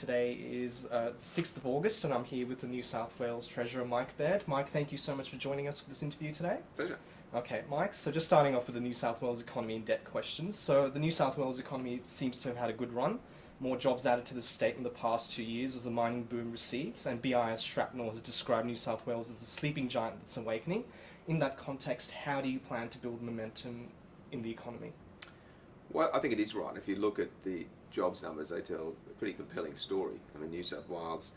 Today is 6th of August and I'm here with the New South Wales Treasurer Mike Baird. Mike, thank you so much for joining us for this interview today. Pleasure. Okay, Mike, so just starting off with the New South Wales economy and debt questions. So the New South Wales economy seems to have had a good run. More jobs added to the state in the past 2 years as the mining boom recedes, and BIS Shrapnel has described New South Wales as a sleeping giant that's awakening. In that context, how do you plan to build momentum in the economy? Well, I think it is right. If you look at the jobs numbers, they tell a pretty compelling story. I mean, New South Wales,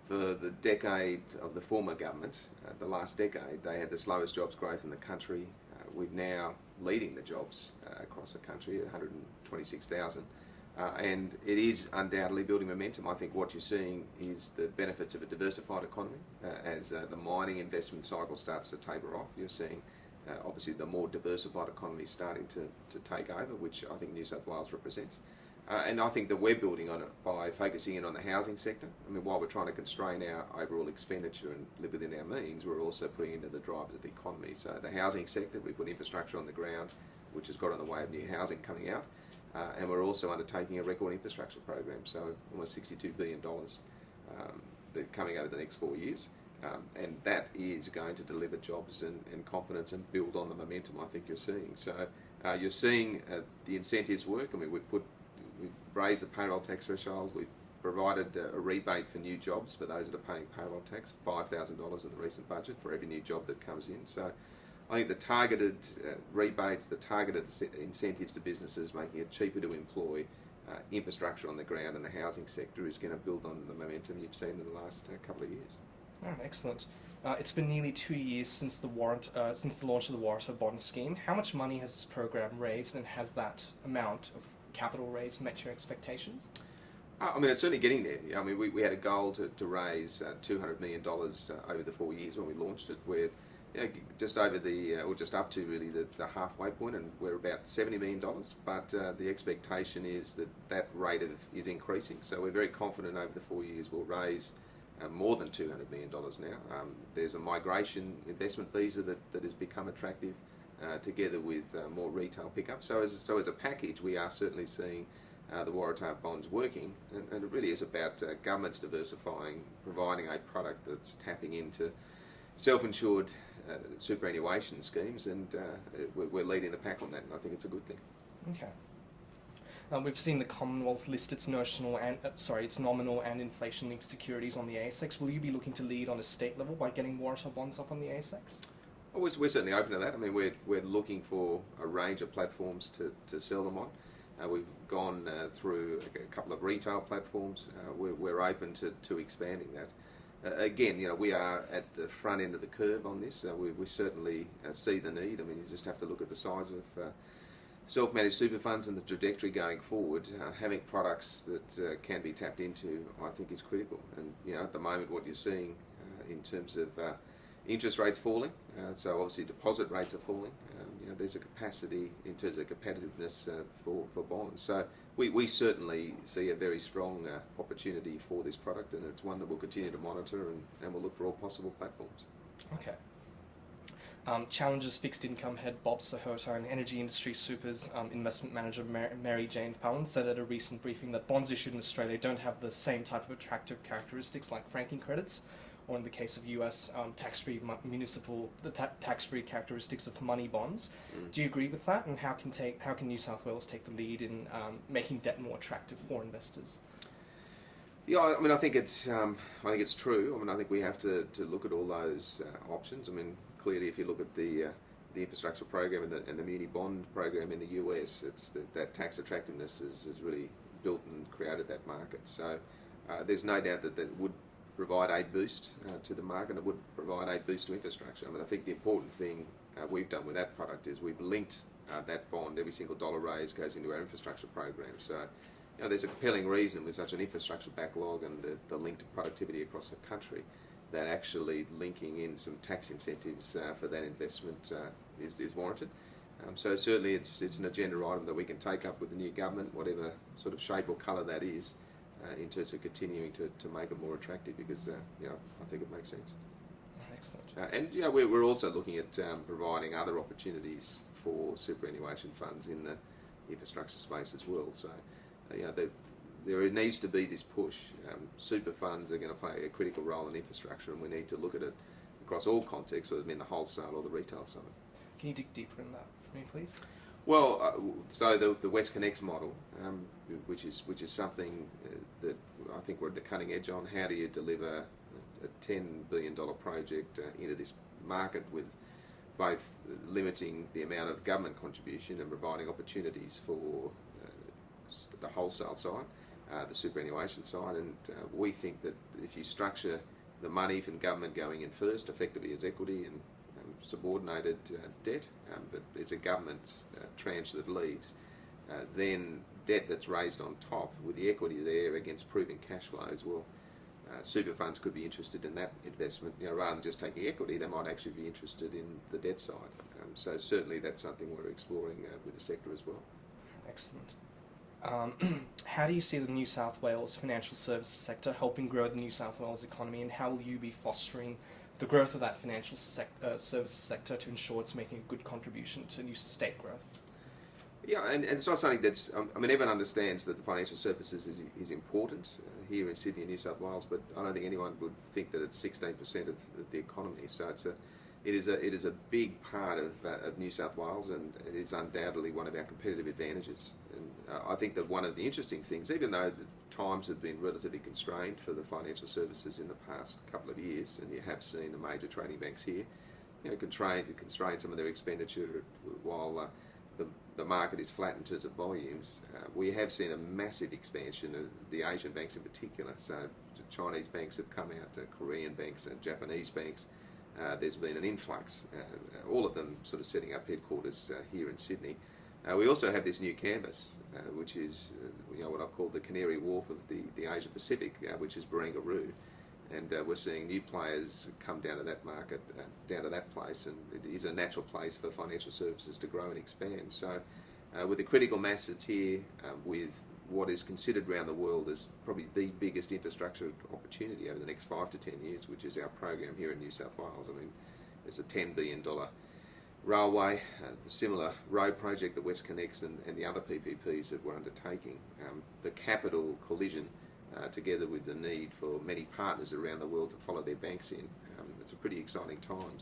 for the decade of the former government, the last decade, they had the slowest jobs growth in the country. We're now leading the jobs across the country at 126,000. And it is undoubtedly building momentum. I think what you're seeing is the benefits of a diversified economy. As the mining investment cycle starts to taper off, you're seeing obviously the more diversified economy starting to take over, which I think New South Wales represents. And I think that we're building on it by focusing in on the housing sector. I mean, while we're trying to constrain our overall expenditure and live within our means, we're also putting into the drivers of the economy. So the housing sector, we put infrastructure on the ground, which has got in the way of new housing coming out. And we're also undertaking a record infrastructure program, so almost $62 billion coming over the next 4 years. And that is going to deliver jobs and confidence and build on the momentum I think you're seeing. So you're seeing the incentives work. I mean, we've raised the payroll tax thresholds. We've provided a rebate for new jobs for those that are paying payroll tax, $5,000 in the recent budget for every new job that comes in. So I think the targeted rebates, the targeted incentives to businesses, making it cheaper to employ infrastructure on the ground in the housing sector is going to build on the momentum you've seen in the last couple of years. Oh, excellent. It's been nearly 2 years since the launch of the Warrant Bond Scheme. How much money has this program raised, and has that amount of capital raised met your expectations? I mean, it's certainly getting there. I mean, we had a goal to raise $200 million over the 4 years when we launched it. We're just over or just up to really the halfway point, and we're about $70 million. But the expectation is that rate is increasing. So we're very confident over the 4 years we'll raise more than $200 million now. There's a migration investment visa that has become attractive, together with more retail pickup. So as a package, we are certainly seeing the Waratah bonds working, and it really is about governments diversifying, providing a product that's tapping into self-insured superannuation schemes, and we're leading the pack on that, and I think it's a good thing. Okay. We've seen the Commonwealth list its nominal and inflation-linked securities on the ASX. Will you be looking to lead on a state level by getting Waratah bonds up on the ASX? Well, we're certainly open to that. I mean, we're looking for a range of platforms to sell them on. We've gone through a couple of retail platforms. We're open to expanding that. Again, we are at the front end of the curve on this. We certainly see the need. I mean, you just have to look at the size of self-managed super funds and the trajectory going forward. Having products that can be tapped into, I think, is critical. And at the moment, what you're seeing in terms of interest rates falling, so obviously deposit rates are falling. There's a capacity in terms of competitiveness for bonds. So we certainly see a very strong opportunity for this product, and it's one that we'll continue to monitor, and we'll look for all possible platforms. Okay. Challenger's fixed income head Bob Sahota and energy industry supers investment manager Mary Jane Fallon said at a recent briefing that bonds issued in Australia don't have the same type of attractive characteristics like franking credits, or in the case of US tax-free municipal, the tax-free characteristics of money bonds. Do you agree with that? And how can New South Wales take the lead in making debt more attractive for investors? Yeah, I mean, I think it's true. I mean, I think we have to look at all those options. I mean, clearly, if you look at the infrastructure program and the muni bond program in the US, it's that tax attractiveness has really built and created that market. So there's no doubt that would provide a boost to the market. It would provide a boost to infrastructure. I mean, I think the important thing we've done with that product is we've linked that bond. Every single dollar raised goes into our infrastructure program. So there's a compelling reason with such an infrastructure backlog and the link to productivity across the country that actually linking in some tax incentives for that investment is warranted. So certainly it's an agenda item that we can take up with the new government, whatever sort of shape or colour that is, in terms of continuing to make it more attractive, because I think it makes sense. Excellent. And we're also looking at providing other opportunities for superannuation funds in the infrastructure space as well. So there needs to be this push. Super funds are going to play a critical role in infrastructure, and we need to look at it across all contexts, whether it's in the wholesale or the retail side. Can you dig deeper in that for me, please? Well, so the West Connects model, which is something that I think we're at the cutting edge on. How do you deliver a $10 billion project into this market with both limiting the amount of government contribution and providing opportunities for the wholesale side, the superannuation side, and we think that if you structure the money from government going in first, effectively as equity and subordinated debt, but it's a government tranche that leads, then debt that's raised on top with the equity there against proving cash flows, well, super funds could be interested in that investment. Rather than just taking equity, they might actually be interested in the debt side. So certainly that's something we're exploring with the sector as well. Excellent. How do you see the New South Wales financial services sector helping grow the New South Wales economy, and how will you be fostering the growth of that financial services sector to ensure it's making a good contribution to new state growth? Yeah, and it's not something that's, everyone understands that the financial services is important here in Sydney and New South Wales, but I don't think anyone would think that it's 16% of the economy. So it is a big part of New South Wales, and it is undoubtedly one of our competitive advantages. And I think that one of the interesting things, even though the times have been relatively constrained for the financial services in the past couple of years, and you have seen the major trading banks here, constrain some of their expenditure while the market is flat in terms of volumes. We have seen a massive expansion of the Asian banks in particular. So Chinese banks have come out, Korean banks and Japanese banks. There's been an influx, all of them sort of setting up headquarters here in Sydney. We also have this new canvas, which is what I've called the Canary Wharf of the Asia Pacific, which is Barangaroo. And we're seeing new players come down to that market, down to that place, and it is a natural place for financial services to grow and expand. So with the critical mass that's here, with what is considered around the world as probably the biggest infrastructure opportunity over the next 5 to 10 years, which is our program here in New South Wales. There's a $10 billion railway, the similar road project, the West Connects, and the other PPPs that we're undertaking. The capital collision together with the need for many partners around the world to follow their banks in. It's a pretty exciting time.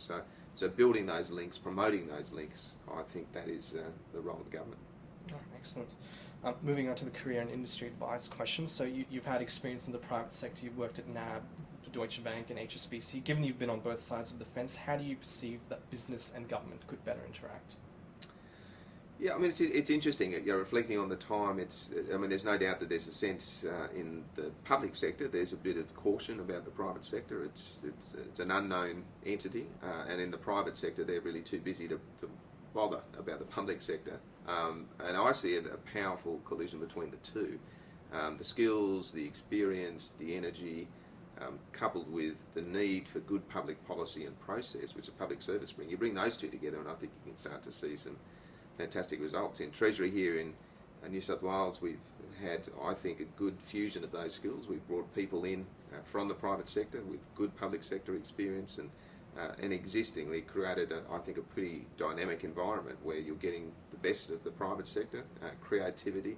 So building those links, promoting those links, I think that is the role of government. Oh, excellent. Moving on to the career and industry advice question. So you've had experience in the private sector. You've worked at NAB, Deutsche Bank and HSBC. Given you've been on both sides of the fence, how do you perceive that business and government could better interact? Yeah, it's interesting. Reflecting on the time, there's no doubt that there's a sense in the public sector. There's a bit of caution about the private sector. It's an unknown entity, and in the private sector, they're really too busy to bother about the public sector. And I see a powerful collision between the two. The skills, the experience, the energy, coupled with the need for good public policy and process, which a public service brings. You bring those two together, and I think you can start to see some fantastic results. In Treasury here in New South Wales, we've had, I think, a good fusion of those skills. We've brought people in from the private sector with good public sector experience, and existingly created, I think, a pretty dynamic environment where you're getting the best of the private sector, creativity,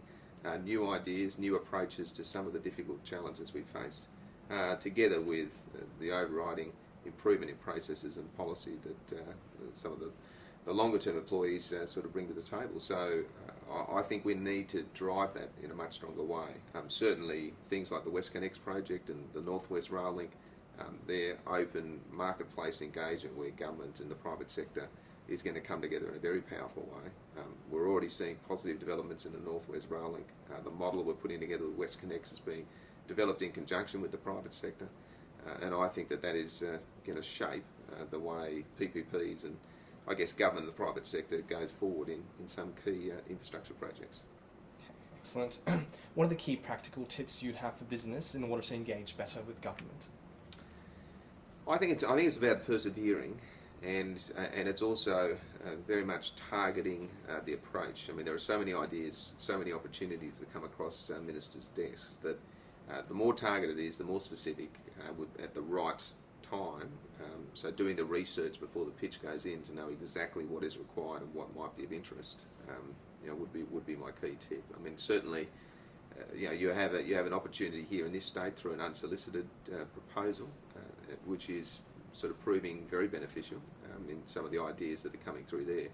new ideas, new approaches to some of the difficult challenges we've faced, together with the overriding improvement in processes and policy that some of the longer term employees sort of bring to the table. So I think we need to drive that in a much stronger way. Certainly things like the West Connects project and the Northwest Rail Link, they're open marketplace engagement where government and the private sector is going to come together in a very powerful way. We're already seeing positive developments in the Northwest Rail Link. The model we're putting together with West Connects is being developed in conjunction with the private sector, and I think that is going to shape the way PPPs and I guess government and the private sector goes forward in some key infrastructure projects. Okay, excellent. What are the key practical tips you'd have for business in order to engage better with government? I think it's about persevering, and it's also very much targeting the approach. There are so many ideas, so many opportunities that come across ministers' desks that the more targeted it is, the more specific at the right time. So doing the research before the pitch goes in to know exactly what is required and what might be of interest would be my key tip. Certainly you have an opportunity here in this state through an unsolicited proposal, which is sort of proving very beneficial in some of the ideas that are coming through there.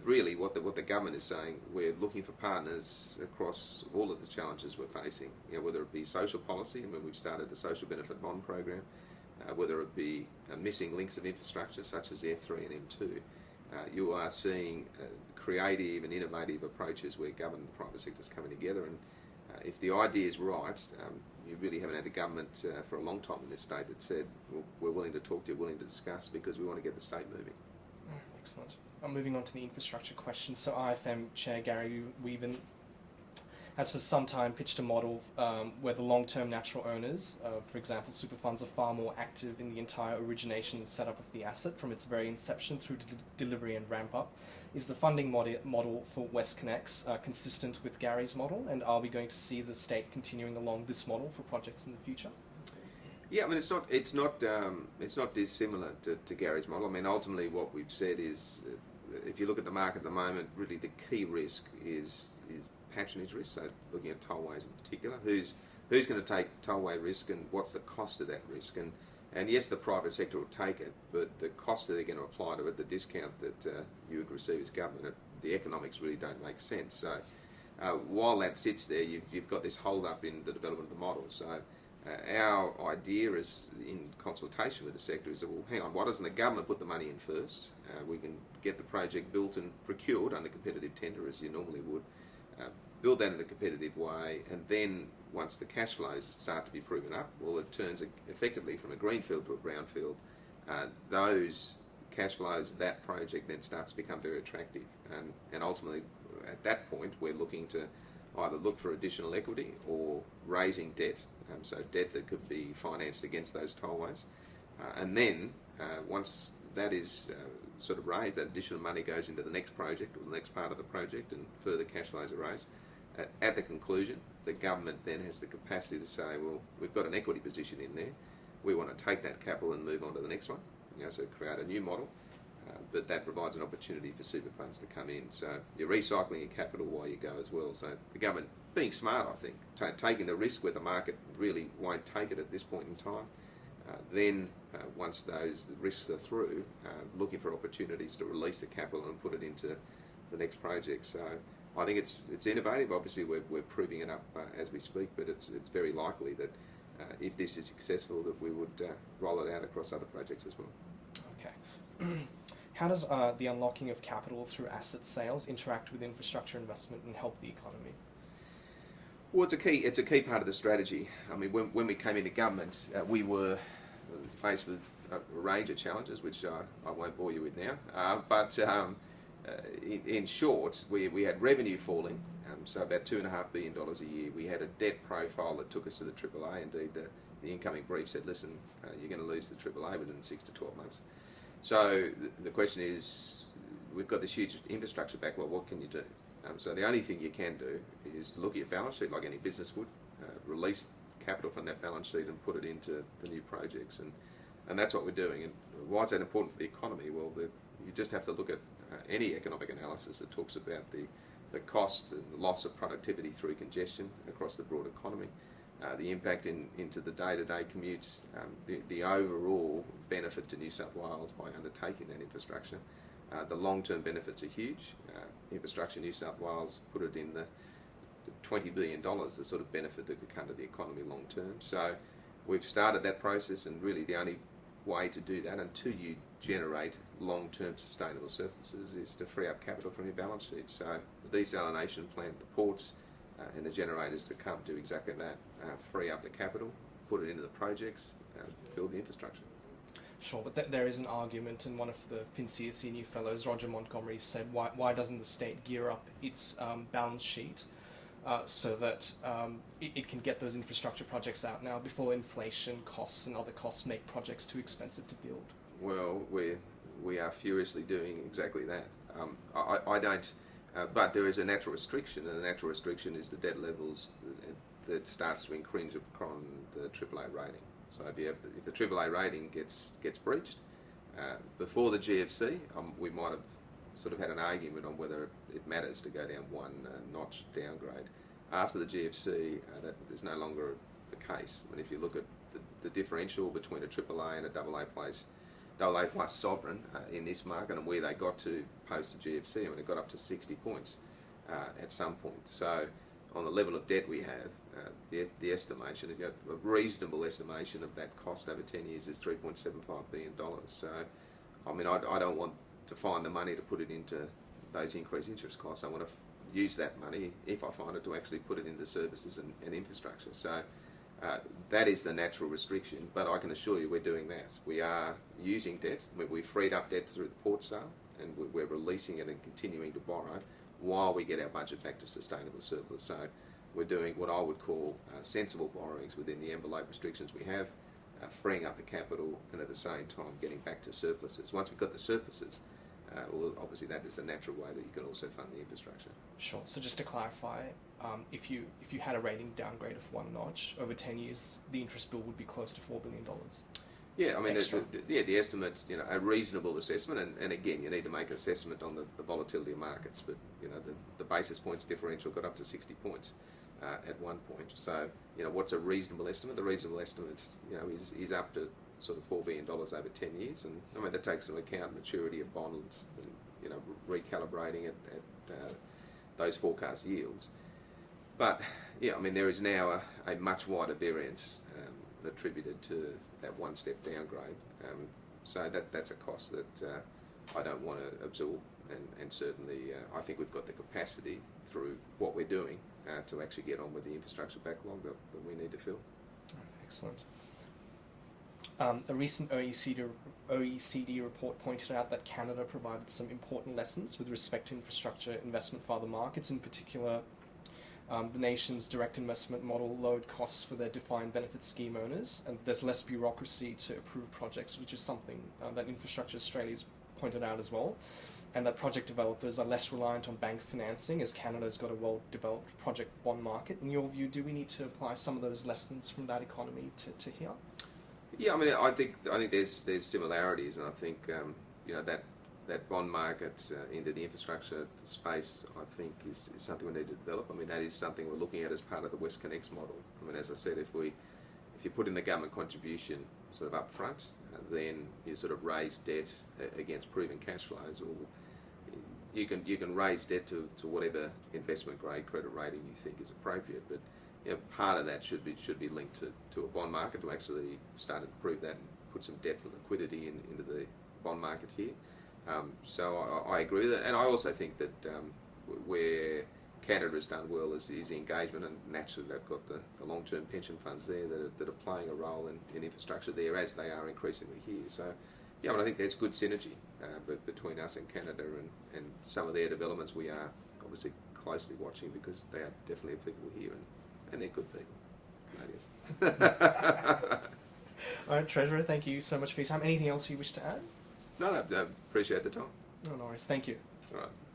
Really what the government is saying, we're looking for partners across all of the challenges we're facing, whether it be social policy, and when we've started the social benefit bond program, whether it be missing links of infrastructure such as the F3 and M2, you are seeing creative and innovative approaches where government and the private sector is coming together. And if the idea is right, you really haven't had a government for a long time in this state that said, well, we're willing to talk to you, willing to discuss, because we want to get the state moving. Excellent. I'm moving on to the infrastructure question. So IFM Chair Gary Weaven has for some time pitched a model where the long-term natural owners, for example, super funds, are far more active in the entire origination and setup of the asset from its very inception through to delivery and ramp-up. Is the funding model for WestConnex consistent with Gary's model, and are we going to see the state continuing along this model for projects in the future? Yeah, I mean, it's not dissimilar to Gary's model. I mean, ultimately what we've said is, if you look at the market at the moment, really the key risk is patronage risk, so looking at tollways in particular. Who's going to take tollway risk, and what's the cost of that risk? And yes, the private sector will take it, but the cost that they're going to apply to it, the discount that you would receive as government, the economics really don't make sense. So while that sits there, you've got this hold up in the development of the model. So our idea is, in consultation with the sector, is that, well, hang on, why doesn't the government put the money in first? We can get the project built and procured under competitive tender, as you normally would, build that in a competitive way, and then once the cash flows start to be proven up, well, it turns effectively from a greenfield to a brownfield. Those cash flows, that project then starts to become very attractive, and ultimately at that point we're looking to either look for additional equity or raising debt, so debt that could be financed against those tollways, and then once that is sort of raised, that additional money goes into the next project or the next part of the project, and further cash flows are raised. At the conclusion, the government then has the capacity to say, well, we've got an equity position in there, we want to take that capital and move on to the next one, so create a new model, but that provides an opportunity for super funds to come in. So you're recycling your capital while you go as well. So the government being smart, I think, taking the risk where the market really won't take it at this point in time, then once those risks are through, looking for opportunities to release the capital and put it into the next project. So I think it's innovative. Obviously we're proving it up as we speak, but it's very likely that if this is successful, that we would roll it out across other projects as well. Okay. How does the unlocking of capital through asset sales interact with infrastructure investment and help the economy? Well, it's a key part of the strategy. I mean, when we came into government, we were faced with a range of challenges, which I won't bore you with now. But in short, we had revenue falling, so about $2.5 billion a year. We had a debt profile that took us to the AAA. Indeed, the incoming brief said, listen, you're going to lose the AAA within 6 to 12 months. So the question is, we've got this huge infrastructure backlog, what can you do? So the only thing you can do is look at your balance sheet like any business would, release capital from that balance sheet and put it into the new projects, and that's what we're doing. And why is that important for the economy? Well, you just have to look at any economic analysis that talks about the cost and the loss of productivity through congestion across the broad economy, the impact into the day-to-day commutes, the overall benefit to New South Wales by undertaking that infrastructure. The long-term benefits are huge. Infrastructure New South Wales put it in the $20 billion, the sort of benefit that could come to the economy long-term. So we've started that process, and really the only way to do that until you generate long-term sustainable surpluses is to free up capital from your balance sheet. So the desalination plant, the ports, and the generators to come do exactly that, free up the capital, put it into the projects, build the infrastructure. Sure, but there is an argument, and one of the Finsia senior fellows, Roger Montgomery, said, why doesn't the state gear up its balance sheet so that it can get those infrastructure projects out now before inflation costs and other costs make projects too expensive to build? Well, we are furiously doing exactly that. I don't, but there is a natural restriction, and the natural restriction is the debt levels that starts to infringe upon the AAA rating. So if the AAA rating gets breached, before the GFC, we might have sort of had an argument on whether it matters to go down one notch downgrade. After the GFC, that is no longer the case. I mean, if you look at the differential between a AAA and a AA plus sovereign in this market and where they got to post the GFC, I mean, it got up to 60 points at some point. So on the level of debt we have, the estimation, a reasonable estimation of that cost over 10 years is $3.75 billion. So, I mean, I don't want to find the money to put it into those increased interest costs. I want to use that money, if I find it, to actually put it into services and infrastructure. So that is the natural restriction, but I can assure you we're doing that. We are using debt. We freed up debt through the port sale, and we're releasing it and continuing to borrow while we get our budget back to sustainable surplus. So we're doing what I would call sensible borrowings within the envelope restrictions we have, freeing up the capital and at the same time getting back to surpluses. Once we've got the surpluses, well, obviously that is a natural way that you can also fund the infrastructure. Sure. So just to clarify, if you had a rating downgrade of one notch over 10 years, the interest bill would be close to $4 billion. Yeah, I mean, the estimate's, a reasonable assessment, and again, you need to make an assessment on the volatility of markets, but, the basis points differential got up to 60 points at one point. So, what's a reasonable estimate? The reasonable estimate, is up to sort of $4 billion over 10 years, and I mean, that takes into account maturity of bonds and, recalibrating at those forecast yields. But, yeah, I mean, there is now a much wider variance attributed to that one-step downgrade. So that's a cost that I don't want to absorb, and certainly I think we've got the capacity through what we're doing to actually get on with the infrastructure backlog that we need to fill. Excellent. A recent OECD report pointed out that Canada provided some important lessons with respect to infrastructure investment for other markets, in particular the nation's direct investment model lowered costs for their defined benefit scheme owners, and there's less bureaucracy to approve projects, which is something that Infrastructure Australia's pointed out as well, and that project developers are less reliant on bank financing as Canada's got a well-developed project bond market. In your view, do we need to apply some of those lessons from that economy to here? Yeah, I mean, I think there's similarities, and I think that bond market into the infrastructure space, I think, is something we need to develop. I mean, that is something we're looking at as part of the WestConnex model. I mean, as I said, if you put in the government contribution sort of up front, then you sort of raise debt against proven cash flows, or you can raise debt to whatever investment grade credit rating you think is appropriate, but part of that should be linked to a bond market to actually start to prove that and put some depth and liquidity into the bond market here. So I agree with that, and I also think that where Canada has done well is the engagement, and naturally they've got the long-term pension funds there that are playing a role in infrastructure there, as they are increasingly here. So yeah, but I think there's good synergy between us and Canada, and some of their developments we are obviously closely watching because they are definitely applicable here, and they're good people, Canadians. All right, Treasurer, thank you so much for your time. Anything else you wish to add? No, appreciate the time. No worries. Thank you. All right.